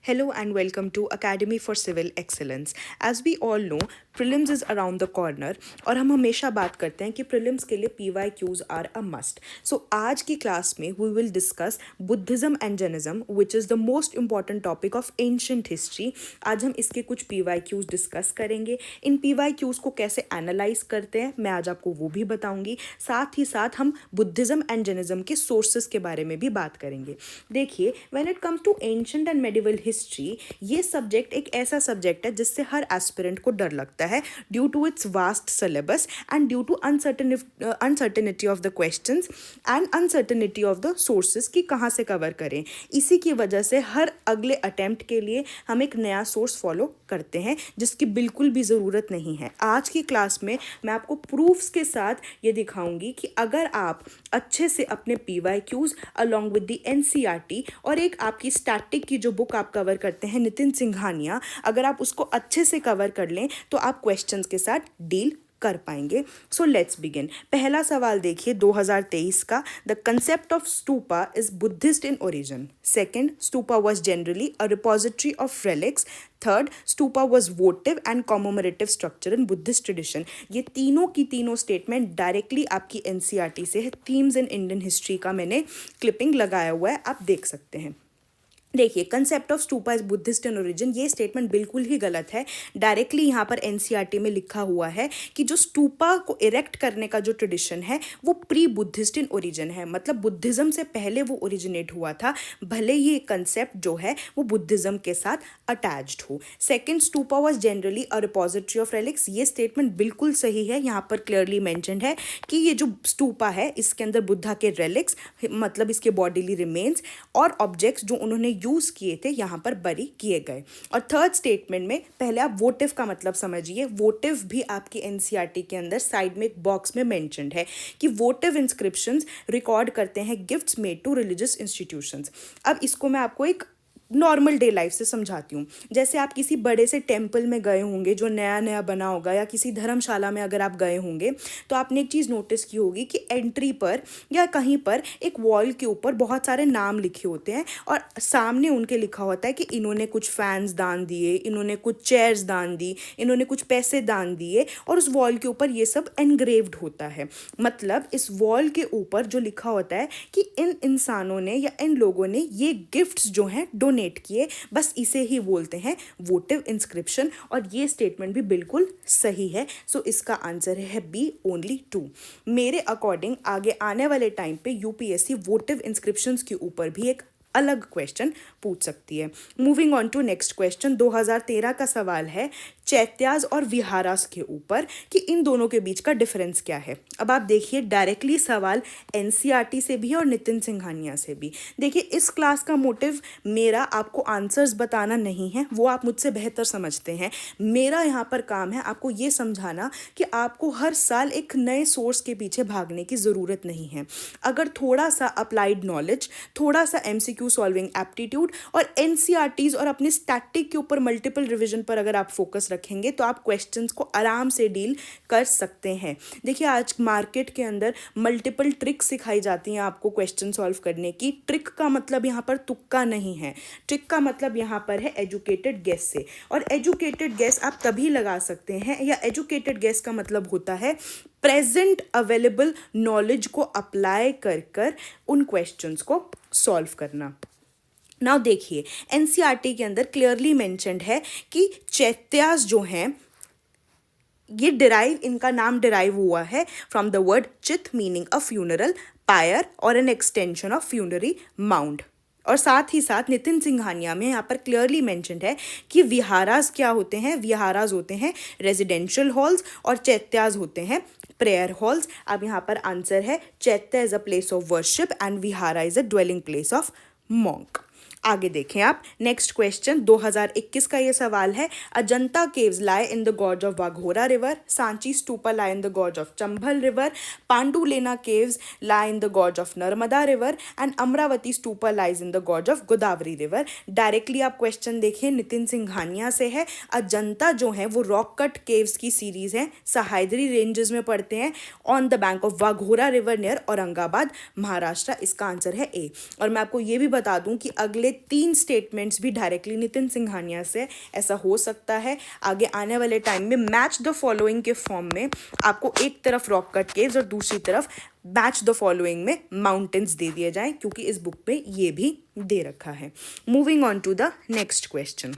Hello and welcome to Academy for Civil Excellence. As we all know, prelims is around the corner और हम हमेशा बात करते हैं कि prelims के लिए PYQs are a must. So आज की क्लास में we will discuss Buddhism and Jainism, which is the most important topic of ancient history. आज हम इसके कुछ PYQs डिस्कस करेंगे. इन PYQs को कैसे एनालाइज करते हैं मैं आज आपको वो भी बताऊंगी. साथ ही साथ हम बुद्धिज्म एंड जैनिज्म के सोर्सेज के बारे में भी बात करेंगे. देखिए, when it comes to ancient and medieval history, ये सब्जेक्ट एक ऐसा सब्जेक्ट है जिससे हर एस्पिरेंट को डर लगता है due to its vast syllabus and due to uncertainty of the questions and uncertainty of the sources कि कहाँ से कवर करें. इसी की वजह से हर अगले अटेम्प्ट के लिए हम एक नया सोर्स फॉलो करते हैं जिसकी बिल्कुल भी ज़रूरत नहीं है. आज की क्लास में मैं आपको प्रूफ्स के साथ ये दिखाऊंगी कि अगर आप अच्छे से अपने PYQs along with the NCERT और एक आपकी स्टैटिक की जो बुक आप कवर करते हैं नितिन सिंघानिया, अगर आप उसको अच्छे से कवर कर लें तो आप क्वेश्चंस के साथ डील कर पाएंगे. So let's begin. पहला सवाल देखिए 2023 का. The concept of stupa is Buddhist in origin. Second, stupa was generally a repository of relics. Third, stupa was votive and commemorative structure in Buddhist tradition. ये तीनों की तीनों स्टेटमेंट डायरेक्टली आपकी NCERT से है. थीम्स इन इंडियन हिस्ट्री का मैंने क्लिपिंग लगाया हुआ है, आप देख सकते हैं. देखिए, concept of stupa is Buddhist in origin, ये स्टेटमेंट बिल्कुल ही गलत है. डायरेक्टली यहाँ पर NCERT में लिखा हुआ है कि जो स्तूपा को इरेक्ट करने का जो ट्रेडिशन है वो प्री बुद्धिस्ट इन ओरिजिन है, मतलब बुद्धिज्म से पहले वो ओरिजिनेट हुआ था, भले ये कंसेप्ट जो है वो बुद्धिज्म के साथ अटैच्ड हो. Second, stupa was generally a repository of relics, ये स्टेटमेंट बिल्कुल सही है. यहाँ पर क्लियरली मैंशनड है कि ये जो स्तूपा है इसके अंदर बुद्धा के रेलिक्स, मतलब इसके बॉडीली रिमेन्स और ऑब्जेक्ट्स जो उन्होंने यूज़ किए थे यहाँ पर बरी किए गए. और थर्ड स्टेटमेंट में पहले आप वोटिव का मतलब समझिए. वोटिव भी आपकी NCERT के अंदर साइड में एक बॉक्स में मेंशन्ड है कि वोटिव इंस्क्रिप्शंस रिकॉर्ड करते हैं gifts made to religious institutions. अब इसको मैं आपको एक नॉर्मल डे लाइफ से समझाती हूँ. जैसे आप किसी बड़े से टेम्पल में गए होंगे जो नया नया बना होगा, या किसी धर्मशाला में अगर आप गए होंगे तो आपने एक चीज़ नोटिस की होगी कि एंट्री पर या कहीं पर एक वॉल के ऊपर बहुत सारे नाम लिखे होते हैं और सामने उनके लिखा होता है कि इन्होंने कुछ फैंस दान दिए, इन्होंने कुछ चेयर्स दान दी, इन्होंने कुछ पैसे दान दिए, और उस वॉल के ऊपर ये सब एनग्रेव्ड होता है. मतलब इस वॉल के ऊपर जो लिखा होता है कि इन इंसानों ने या इन लोगों ने ये गिफ्ट्स जो हैं डोनेट किए, बस इसे ही बोलते हैं वोटिव इंस्क्रिप्शन. और ये स्टेटमेंट भी बिल्कुल सही है. सो इसका आंसर है B, ओनली 2. मेरे अकॉर्डिंग आगे आने वाले टाइम पे UPSC वोटिव इंस्क्रिप्शंस के ऊपर भी एक अलग क्वेश्चन पूछ सकती है. Moving on to next question. 2013 का सवाल है चैत्याज और विहारास के ऊपर कि इन दोनों के बीच का डिफरेंस क्या है. अब आप देखिए, डायरेक्टली सवाल NCERT से भी और नितिन सिंघानिया से भी. देखिए, इस क्लास का मोटिव मेरा आपको आंसर्स बताना नहीं है, वो आप मुझसे बेहतर समझते हैं. मेरा यहाँ पर काम है आपको ये समझाना कि आपको हर साल एक नए सोर्स के पीछे भागने की ज़रूरत नहीं है. अगर थोड़ा सा अप्लाइड नॉलेज, थोड़ा सा MCQ सॉल्विंग एप्टीट्यूड और NCERTs और अपने स्टैटिक के ऊपर मल्टीपल रिविजन पर अगर आप फोकस रखेंगे तो आप क्वेश्चंस को आराम से डील कर सकते हैं. देखिए, आज मार्केट के अंदर मल्टीपल ट्रिक्स सिखाई जाती हैं आपको क्वेश्चन सॉल्व करने की. ट्रिक का मतलब यहाँ पर तुक्का नहीं है. ट्रिक का मतलब यहाँ पर है एजुकेटेड गेस से. और एजुकेटेड गेस आप तभी लगा सकते हैं, या एजुकेटेड गेस का मतलब होता है प्रेजेंट अवेलेबल नॉलेज को अप्लाई कर कर उन क्वेश्चंस को सॉल्व करना. नाउ देखिए, NCERT के अंदर क्लियरली मेंशन्ड है कि चैत्यास जो हैं ये इनका नाम डिराइव हुआ है फ्रॉम द वर्ड चित, मीनिंग अ फ्यूनरल पायर और an extension of funerary mound. और साथ ही साथ नितिन सिंघानिया में यहाँ पर क्लियरली मेंशन्ड है कि विहारास क्या होते हैं. विहारास होते हैं रेजिडेंशियल हॉल्स और चैत्यास होते हैं प्रेयर हॉल्स. अब यहाँ पर आंसर है chaitya is a place of worship and vihara is a dwelling place of monk. आगे देखें आप. नेक्स्ट क्वेश्चन 2021 का ये सवाल है. Ajanta caves lie in the gorge of Waghora river. Sanchi stupa lie in the gorge of Chambal river. Pandulena caves lie in the gorge of Narmada river and Amaravati stupa lies in the gorge of Godavari river. Directly आप question देखिए, नितिन सिंघानिया से है. अजंता जो है वो रॉक कट केव्स की series है, Sahyadri ranges में पड़ते हैं, on the bank of Waghora river near Aurangabad, Maharashtra. इसका आंसर है A. और मैं आपको ये भी बता दूं कि अगले अगले 3 स्टेटमेंट्स भी डायरेक्टली नितिन सिंघानिया से, ऐसा हो सकता है। आगे आने वाले टाइम में मैच द फॉलोइंग के फॉर्म में आपको एक तरफ रॉक कट केव्स और दूसरी तरफ मैच द फॉलोइंग में माउंटेन्स दे दिए जाएं, क्योंकि इस बुक पे ये भी दे रखा है। Moving on to the next question.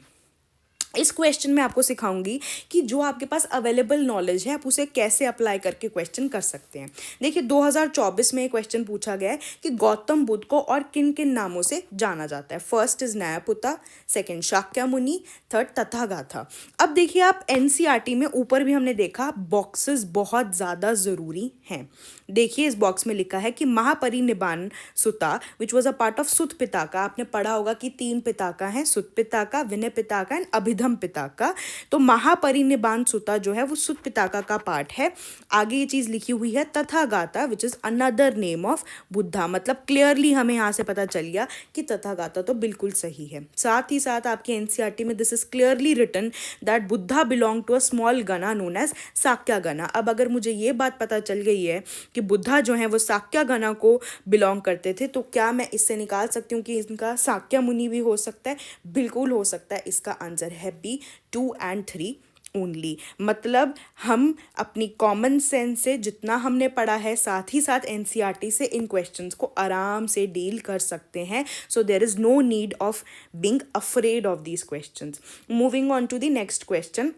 इस क्वेश्चन में आपको सिखाऊंगी कि जो आपके पास अवेलेबल नॉलेज है आप उसे कैसे अप्लाई करके क्वेश्चन कर सकते हैं। देखिए 2024 में एक क्वेश्चन पूछा गया है कि गौतम बुद्ध को और किन किन नामों से जाना जाता है। First is Nayaputta, second Shakyamuni, third Tathagata. अब देखिए आप एनसीईआरटी में ऊपर भी हमने देखा बॉक्सेस बहुत ज़्यादा ज़रूरी हैं। देखिए इस बॉक्स में लिखा है कि महापरिनिब्बाण सुता which was a part of सुत पिताका। आपने पढ़ा होगा कि 3 पिताका हैं, सुत पिताका, विनय पिताका एंड अभिधम पिताका। तो महापरिनिब्बाण सुता जो है वो सुत पिताका का पार्ट है। आगे ये चीज़ लिखी हुई है Tathagata which is another name of Buddha. मतलब क्लियरली हमें यहाँ से पता चल गया कि तथागाता तो बिल्कुल सही है। साथ ही साथ आपके एनसीईआरटी में this is clearly written that Buddha belong to a small gana known as Sakya gana. अब अगर मुझे ये बात पता चल गई है कि बुद्धा जो है वो साक्या गना को बिलोंग करते थे, तो क्या मैं इससे निकाल सकती हूँ कि इनका साक्या मुनि भी हो सकता है? बिल्कुल हो सकता है। इसका आंसर है बी, 2 and 3 ओनली। मतलब हम अपनी कॉमन सेंस से जितना हमने पढ़ा है, साथ ही साथ एनसीईआरटी से इन क्वेश्चंस को आराम से डील कर सकते हैं। So there is no need of being afraid of these questions. Moving on to the next question.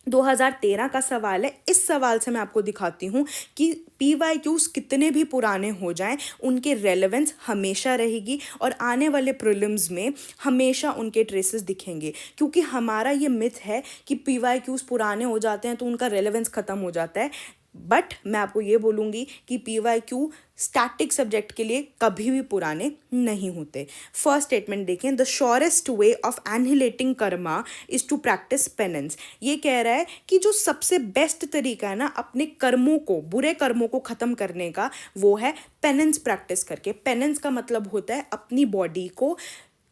2013 का सवाल है। इस सवाल से मैं आपको दिखाती हूँ कि PYQs कितने भी पुराने हो जाएं उनके रेलेवेंस हमेशा रहेगी और आने वाले प्रीलिम्स में हमेशा उनके ट्रेसेस दिखेंगे। क्योंकि हमारा ये मिथ है कि PYQs पुराने हो जाते हैं तो उनका रेलेवेंस ख़त्म हो जाता है। बट मैं आपको ये बोलूँगी कि PYQ स्टैटिक सब्जेक्ट के लिए कभी भी पुराने नहीं होते। फर्स्ट स्टेटमेंट देखें, the surest way of annihilating karma is to practice penance. ये कह रहा है कि जो सबसे बेस्ट तरीका है ना अपने कर्मों को, बुरे कर्मों को ख़त्म करने का, वो है पेनेंस प्रैक्टिस करके। पेनेंस का मतलब होता है अपनी बॉडी को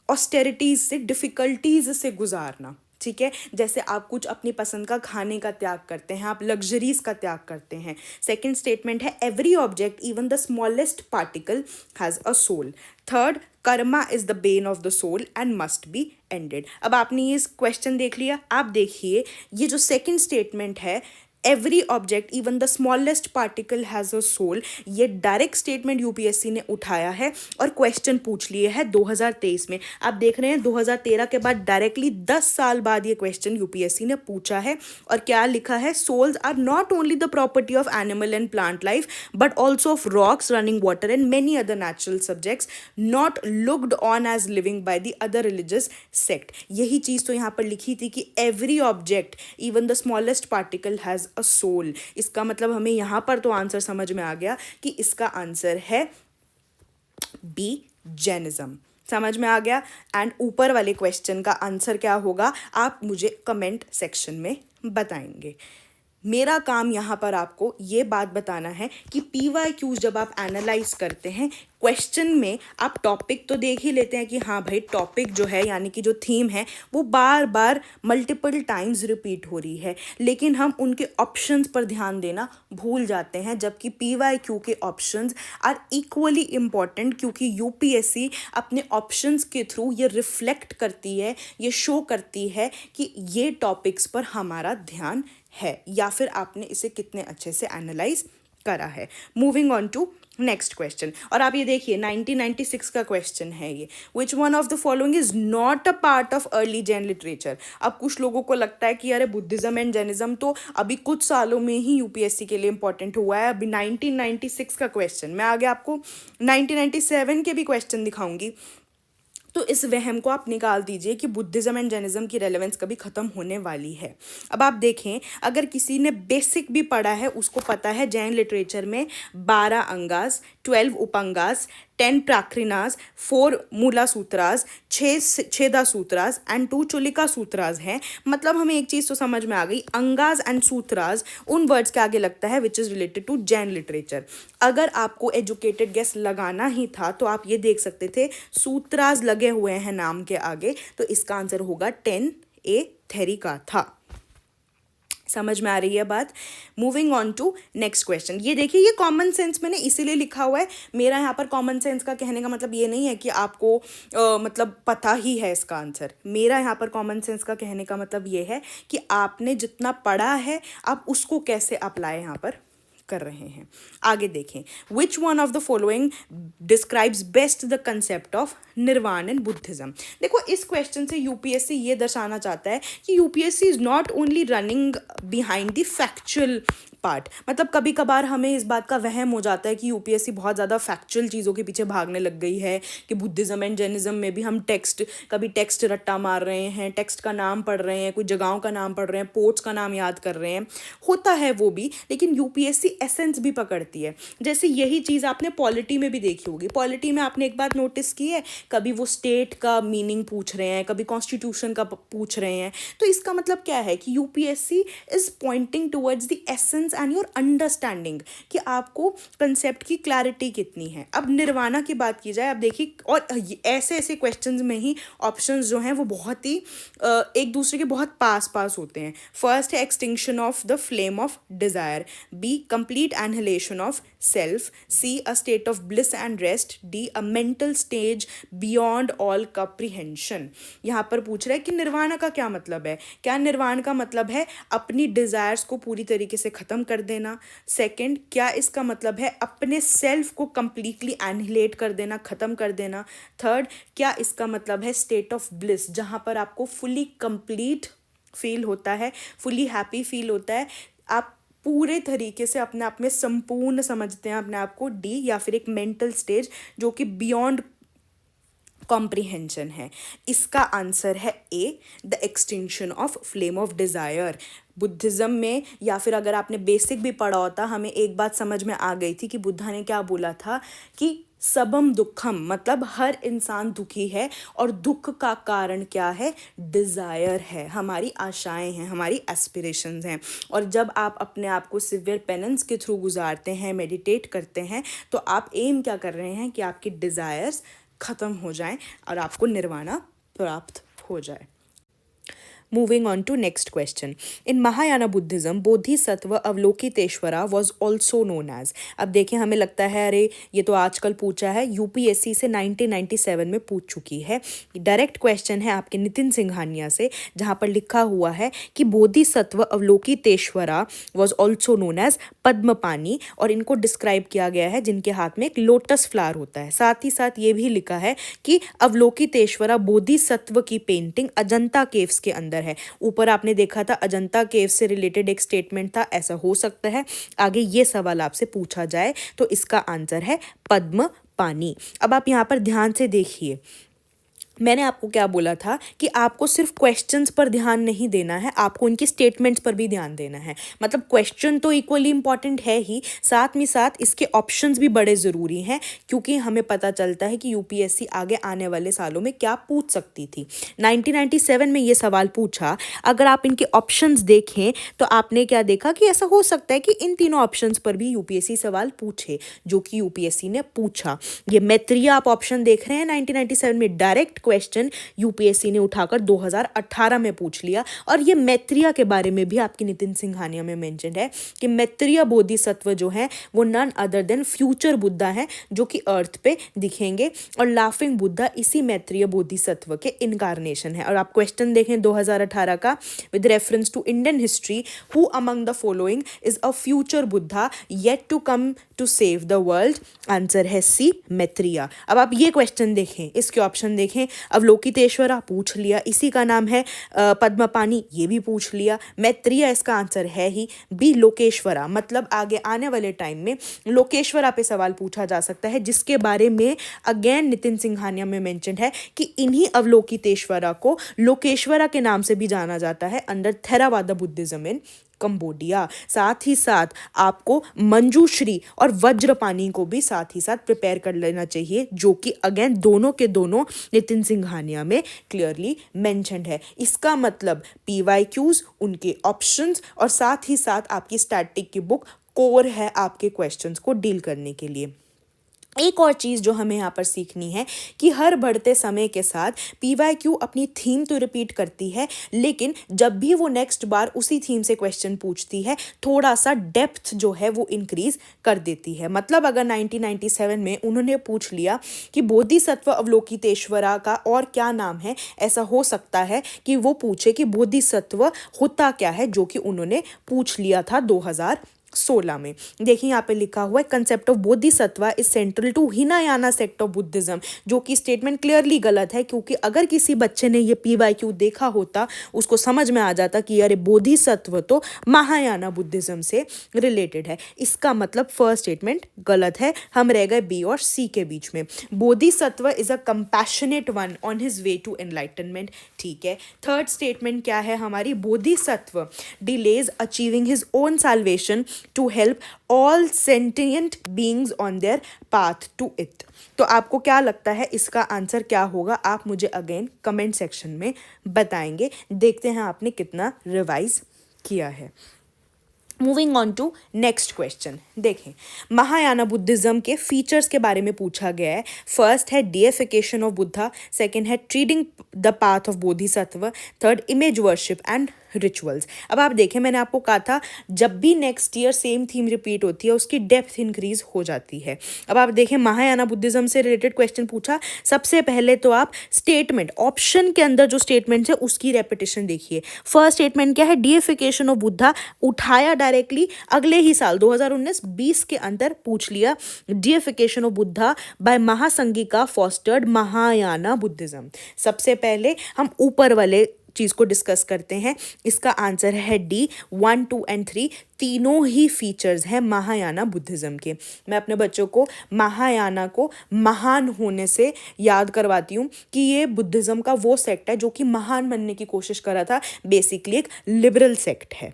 ऑस्टेरिटीज से, डिफ़िकल्टीज से गुजारना। ठीक है, जैसे आप कुछ अपनी पसंद का खाने का त्याग करते हैं, आप लग्जरीज का त्याग करते हैं। सेकंड स्टेटमेंट है every object even the smallest particle has a soul. Third, karma is the bane of the soul and must be ended. अब आपने ये क्वेश्चन देख लिया। आप देखिए ये जो सेकंड स्टेटमेंट है, every object even the smallest particle has a soul, ये डायरेक्ट स्टेटमेंट यूपीएससी ने उठाया है और क्वेश्चन पूछ लिए है 2023 में। आप देख रहे हैं 2013 के बाद डायरेक्टली 10 साल बाद ये क्वेश्चन यूपीएससी ने पूछा है। और क्या लिखा है? Souls are not only the property of animal and plant life but also of rocks, running water and many other natural subjects not looked on as living by the other religious sect. यही चीज़ तो यहाँ पर लिखी थी कि every object even the smallest particle has a soul. इसका मतलब हमें यहां पर तो आंसर समझ में आ गया कि इसका आंसर है बी, जैनिज्म। समझ में आ गया। एंड ऊपर वाले क्वेश्चन का आंसर क्या होगा आप मुझे कमेंट सेक्शन में बताएंगे। मेरा काम यहाँ पर आपको ये बात बताना है कि PYQs जब आप एनालाइज करते हैं, क्वेश्चन में आप टॉपिक तो देख ही लेते हैं कि हाँ भाई टॉपिक जो है यानी कि जो थीम है वो बार बार मल्टीपल टाइम्स रिपीट हो रही है, लेकिन हम उनके ऑप्शंस पर ध्यान देना भूल जाते हैं। जबकि PYQ के ऑप्शंस आर इक्वली इम्पॉर्टेंट, क्योंकि यूपीएससी अपने ऑप्शंस के थ्रू ये रिफ्लेक्ट करती है, ये शो करती है कि ये टॉपिक्स पर हमारा ध्यान है या फिर आपने इसे कितने अच्छे से एनालाइज करा है। Moving on to next question. और आप ये देखिए 1996 का क्वेश्चन है ये, which one of the following is not a part of early Jain literature. अब कुछ लोगों को लगता है कि अरे बुद्धिज्म एंड जैनिज्म तो अभी कुछ सालों में ही यूपीएससी के लिए इंपॉर्टेंट हुआ है। अभी 1996 का क्वेश्चन, मैं आगे आपको 1997 के भी क्वेश्चन दिखाऊंगी। तो इस वहम को आप निकाल दीजिए कि बुद्धिज्म एंड जैनिज्म की रेलेवेंस कभी ख़त्म होने वाली है। अब आप देखें, अगर किसी ने बेसिक भी पढ़ा है उसको पता है जैन लिटरेचर में 12 अंगास, 12 उपंगास, 10 प्राक्रिनास, 4 मूला सूत्रास, 6 छेदा सूत्रास एंड 2 चुलिका सूत्रास हैं। मतलब हमें एक चीज़ तो समझ में आ गई, अंगास एंड सूत्रास उन वर्ड्स के आगे लगता है which is related to Jain literature. अगर आपको एजुकेटेड गेस लगाना ही था तो आप ये देख सकते थे सूत्रास लगे हुए हैं नाम के आगे, तो इसका आंसर होगा 10A थेरिका था। समझ में आ रही है बात? Moving on to next question. ये देखिए, ये कॉमन सेंस मैंने इसीलिए लिखा हुआ है। मेरा यहाँ पर कॉमन सेंस का कहने का मतलब ये नहीं है कि आपको मतलब पता ही है इसका आंसर। मेरा यहाँ पर कॉमन सेंस का कहने का मतलब ये है कि आपने जितना पढ़ा है आप उसको कैसे अप्लाई यहाँ पर कर रहे हैं। आगे देखें, विच one of the following describes best the concept of निर्वाण इन बुद्धिज्म। देखो, इस क्वेश्चन से यूपीएससी ये दर्शाना चाहता है कि UPSC is not only running behind the factual part. मतलब कभी कभार हमें इस बात का वहम हो जाता है कि यूपीएससी बहुत ज़्यादा फैक्चुअल चीज़ों के पीछे भागने लग गई है, कि बुद्धिज्म एंड जैनिज्म में भी हम कभी टेक्स्ट रट्टा मार रहे हैं, टेक्स्ट का नाम पढ़ रहे हैं, कुछ जगहों का नाम पढ़ रहे हैं, पोर्ट्स का नाम याद कर रहे हैं। होता है वो भी, लेकिन यूपीएससी एसेंस भी पकड़ती है। जैसे यही चीज़ आपने पॉलिटी में भी देखी होगी। पॉलिटी में आपने एक बात नोटिस की है, कभी वो स्टेट का मीनिंग पूछ रहे हैं, कभी कॉन्स्टिट्यूशन का पूछ रहे हैं। तो इसका मतलब क्या है कि UPSC is pointing towards the essence and your understanding, कि आपको कंसेप्ट की क्लैरिटी कितनी है। अब निर्वाणा की बात की जाए, अब देखिए, और ऐसे ऐसे क्वेश्चंस में ही ऑप्शंस जो हैं वो बहुत ही एक दूसरे के बहुत पास पास होते हैं। फर्स्ट है extinction of the flame of desire, B complete annihilation of self, C a state of bliss and rest, D a mental stage beyond all comprehension. यहाँ पर पूछ रहा है कि निर्वाणा का क्या मतलब है। क्या निर्वाण का मतलब है अपनी डिजायर्स को पूरी तरीके से खत्म कर देना? सेकंड, क्या इसका मतलब है अपने सेल्फ को कंप्लीटली एनिहिलेट कर देना, खत्म कर देना? थर्ड, क्या इसका मतलब है स्टेट ऑफ ब्लिस, जहां पर आपको फुली कंप्लीट फील होता है, फुली हैप्पी फील होता है, आप पूरे तरीके से अपने आप में संपूर्ण समझते हैं अपने आप को? डी, या फिर एक मेंटल स्टेज जो कि बियॉन्ड कॉम्प्रिहेंशन है। इसका आंसर है A, the extinction of flame of desire. Buddhism में, या फिर अगर आपने बेसिक भी पढ़ा होता, हमें एक बात समझ में आ गई थी कि बुद्धा ने क्या बोला था कि सबम दुखम, मतलब हर इंसान दुखी है, और दुख का कारण क्या है? डिज़ायर है, हमारी आशाएं हैं, हमारी एस्पिरेशंस हैं। और जब आप अपने आप को सिवियर पेनेंस के थ्रू गुजारते हैं, मेडिटेट करते हैं, तो आप एम क्या कर रहे हैं कि आपकी डिज़ायर्स ख़त्म हो जाएं और आपको निर्वाणा प्राप्त हो जाए। Moving on to next question. In Mahayana Buddhism, Bodhisattva Avalokiteshvara was also known as. अब देखें, हमें लगता है अरे ये तो आजकल पूछा है, यूपीएससी से 1997 में पूछ चुकी है। डायरेक्ट क्वेश्चन है आपके नितिन सिंघानिया से, जहाँ पर लिखा हुआ है कि Bodhisattva Avalokiteshvara was also known as Padmapani, और इनको डिस्क्राइब किया गया है जिनके हाथ में एक लोटस फ्लावर होता है। साथ ही साथ ये भी लिखा है कि अवलोकितेश्वरा बोधिसत्व की पेंटिंग अजंता केव्स के अंदर है। ऊपर आपने देखा था अजंता केव्स से रिलेटेड एक स्टेटमेंट था, ऐसा हो सकता है आगे ये सवाल आपसे पूछा जाए, तो इसका आंसर है पद्म पानी। अब आप यहाँ पर ध्यान से देखिए, मैंने आपको क्या बोला था कि आपको सिर्फ क्वेश्चंस पर ध्यान नहीं देना है, आपको उनकी स्टेटमेंट्स पर भी ध्यान देना है। मतलब क्वेश्चन तो इक्वली इंपॉर्टेंट है ही, साथ में साथ इसके ऑप्शंस भी बड़े ज़रूरी हैं, क्योंकि हमें पता चलता है कि यूपीएससी आगे आने वाले सालों में क्या पूछ सकती थी। 1997 में ये सवाल पूछा, अगर आप इनके ऑप्शंस देखें तो आपने क्या देखा कि ऐसा हो सकता है कि इन तीनों ऑप्शंस पर भी यूपीएससी सवाल पूछे, जो कि यूपीएससी ने पूछा। ये मैत्रेय आप ऑप्शन देख रहे हैं 1997 में, डायरेक्ट क्वेश्चन यूपीएससी ने उठाकर 2018 में पूछ लिया। और ये मैत्रेय के बारे में भी आपकी नितिन सिंघानिया में मेंशन है कि मैत्रेय बोधिसत्व जो है वो none other than future Buddha है, जो कि अर्थ पे दिखेंगे, और लाफिंग बुद्धा इसी मैत्रेय बोधिसत्व के इनकारनेशन है। और आप क्वेश्चन देखें 2018 का, with reference to Indian history, who among the following is a future Buddha yet to come to save the world? Answer है सी, मैत्रेय। अब आप ये क्वेश्चन देखें, इसके ऑप्शन देखें, अवलोकितेश्वरा पूछ लिया, इसी का नाम है पद्मपानी, ये भी पूछ लिया, मैत्रेय इसका आंसर है ही। बी, लोकेश्वरा, मतलब आगे आने वाले टाइम में लोकेश्वरा पे सवाल पूछा जा सकता है, जिसके बारे में अगेन नितिन सिंघानिया में मेंशन है कि इन्हीं अवलोकितेश्वरा को लोकेश्वरा के नाम से भी जाना जाता है अंडर थेरावादा बुद्धिज्म इन कंबोडिया। साथ ही साथ आपको मंजूश्री और वज्रपानी को भी साथ ही साथ प्रिपेयर कर लेना चाहिए, जो कि अगेन दोनों के दोनों नितिन सिंघानिया में क्लियरली मेंशन्ड है। इसका मतलब पीवाईक्यूज, उनके ऑप्शंस, और साथ ही साथ आपकी स्टैटिक की बुक कोर है आपके क्वेश्चंस को डील करने के लिए। एक और चीज़ जो हमें यहाँ पर सीखनी है कि हर बढ़ते समय के साथ PYQ अपनी थीम तो रिपीट करती है, लेकिन जब भी वो नेक्स्ट बार उसी थीम से क्वेश्चन पूछती है थोड़ा सा डेप्थ जो है वो इंक्रीज कर देती है। मतलब अगर 1997 में उन्होंने पूछ लिया कि बोधिसत्व अवलोकितेश्वरा का और क्या नाम है, ऐसा हो सकता है कि वो पूछे कि बोधिसत्व होता क्या है, जो कि उन्होंने पूछ लिया था 2016 में। देखिए यहाँ पे लिखा हुआ है concept of Bodhisattva is central to Hinayana sect of Buddhism, जो कि स्टेटमेंट क्लियरली गलत है, क्योंकि अगर किसी बच्चे ने ये PYQ देखा होता उसको समझ में आ जाता कि अरे बोधिसत्व तो महायाना बुद्धिज्म से रिलेटेड है। इसका मतलब फर्स्ट स्टेटमेंट गलत है, हम रह गए B और C के बीच में। Bodhisattva is a compassionate one on his way to enlightenment, ठीक है। थर्ड स्टेटमेंट क्या है हमारी, Bodhisattva delays achieving his own salvation to help all sentient beings on their path to it। तो आपको क्या लगता है इसका आंसर क्या होगा, आप मुझे अगेन कमेंट सेक्शन में बताएंगे। देखते हैं आपने कितना रिवाइज किया है। Moving on to next question, देखें महायाना बुद्धिज्म के फीचर्स के बारे में पूछा गया है। फर्स्ट है डिएफिकेशन ऑफ बुद्धा, सेकंड है treading the path of Bodhisattva, third image worship and rituals. अब आप देखें मैंने आपको कहा था जब भी next year same theme repeat होती है उसकी डेप्थ इंक्रीज हो जाती है। अब आप देखें महायाना बुद्धिज्म से रिलेटेड क्वेश्चन पूछा, सबसे पहले तो आप स्टेटमेंट ऑप्शन के अंदर जो स्टेटमेंट है उसकी रेपिटेशन देखिए। फर्स्ट स्टेटमेंट क्या है, डिएफिकेशन ऑफ बुद्धा उठाया डायरेक्टली अगले ही साल 2019-20 के अंदर पूछ लिया, deification of Buddha by Mahasanghika fostered Mahayana Buddhism. सबसे पहले हम ऊपर वाले चीज को डिस्कस करते हैं, इसका आंसर है D, 1, 2 एंड 3 तीनों ही फीचर्स हैं महायाना बुद्धिज्म के। मैं अपने बच्चों को महायाना को महान होने से याद करवाती हूँ कि ये बुद्धिज्म का वो सेक्ट है जो कि महान बनने की कोशिश कर रहा था, बेसिकली एक लिबरल सेक्ट है,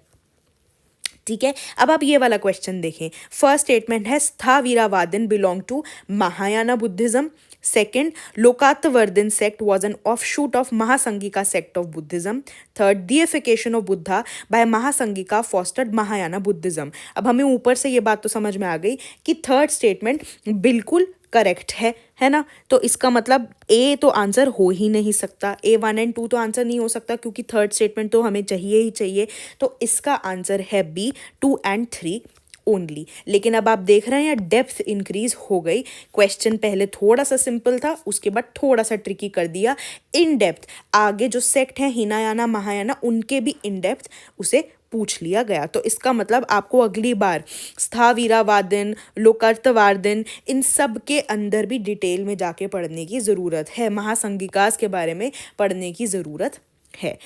ठीक है। अब आप ये वाला क्वेश्चन देखें, फर्स्ट स्टेटमेंट है Sthaviravadin belong to Mahayana Buddhism, second Lokottaravadin sect was an offshoot of Mahasanghika sect of Buddhism, third deification of Buddha by Mahasanghika fostered Mahayana Buddhism. अब हमें ऊपर से ये बात तो समझ में आ गई कि थर्ड स्टेटमेंट बिल्कुल करेक्ट है ना। तो इसका मतलब ए तो आंसर हो ही नहीं सकता, A1 एंड 2 तो आंसर नहीं हो सकता क्योंकि थर्ड स्टेटमेंट तो हमें चाहिए ही चाहिए। तो इसका आंसर है B, 2 एंड 3 ओनली। लेकिन अब आप देख रहे हैं डेप्थ इंक्रीज हो गई। क्वेश्चन पहले थोड़ा सा सिंपल था, उसके बाद थोड़ा सा ट्रिकी कर दिया। इन डेप्थ आगे जो सेक्ट है हिनायाना महायाना उनके भी इन डेप्थ उसे पूछ लिया गया। तो इसका मतलब आपको अगली बार स्थावीरावादन, लोकार्तवादन इन सब के अंदर भी डिटेल में जाके पढ़ने की ज़रूरत है, महासंघिकास के बारे में पढ़ने की ज़रूरत है।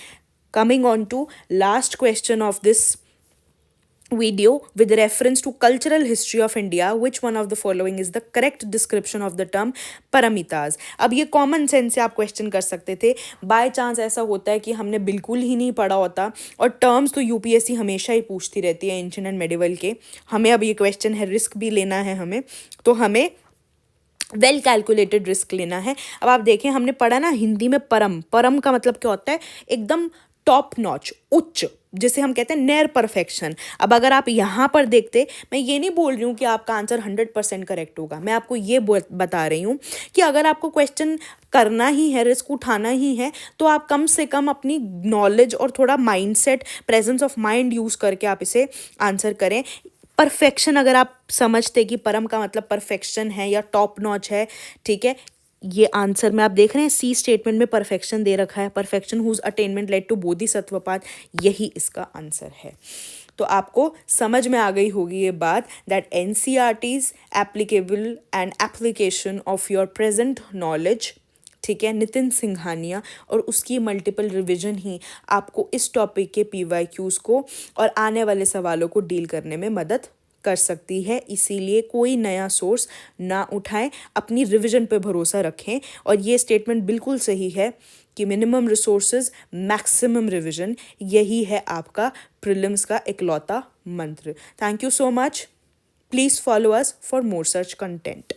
Coming on to last question of this video with reference to cultural history of India, which one of the following is the correct description of the term paramitas। अब ये कॉमन सेंस से आप क्वेश्चन कर सकते थे, by chance ऐसा होता है कि हमने बिल्कुल ही नहीं पढ़ा होता, और टर्म्स तो UPSC हमेशा ही पूछती रहती है एंशिएंट एंड मेडिवल के। हमें अब ये क्वेश्चन है, रिस्क भी लेना है हमें, तो हमें वेल कैलकुलेटेड रिस्क लेना है। अब आप देखें हमने पढ़ा ना हिंदी में परम का मतलब क्या होता है, एकदम टॉप नॉच, उच्च, जिसे हम कहते हैं नेयर परफेक्शन। अब अगर आप यहाँ पर देखते, मैं ये नहीं बोल रही हूँ कि आपका आंसर 100% करेक्ट होगा, मैं आपको ये बता रही हूँ कि अगर आपको क्वेश्चन करना ही है, रिस्क उठाना ही है, तो आप कम से कम अपनी नॉलेज और थोड़ा mindset, presence of mind use करके आप इसे आंसर करें। परफेक्शन अगर आप समझते कि परम का मतलब परफेक्शन है या टॉप नॉच है, ठीक है, ये आंसर में आप देख रहे हैं C स्टेटमेंट में परफेक्शन दे रखा है, perfection whose attainment led to Bodhisattva path, यही इसका आंसर है। तो आपको समझ में आ गई होगी ये बात that NCERT's applicable and application of your present knowledge, ठीक है, नितिन सिंघानिया और उसकी मल्टीपल रिवीजन ही आपको इस टॉपिक के PYQs को और आने वाले सवालों को डील करने में मदद कर सकती है। इसीलिए कोई नया सोर्स ना उठाएं, अपनी रिवीजन पे भरोसा रखें। और ये स्टेटमेंट बिल्कुल सही है कि मिनिमम रिसोर्सेज मैक्सिमम रिवीजन, यही है आपका प्रीलिम्स का इकलौता मंत्र। Thank you so much. Please follow us for more such content.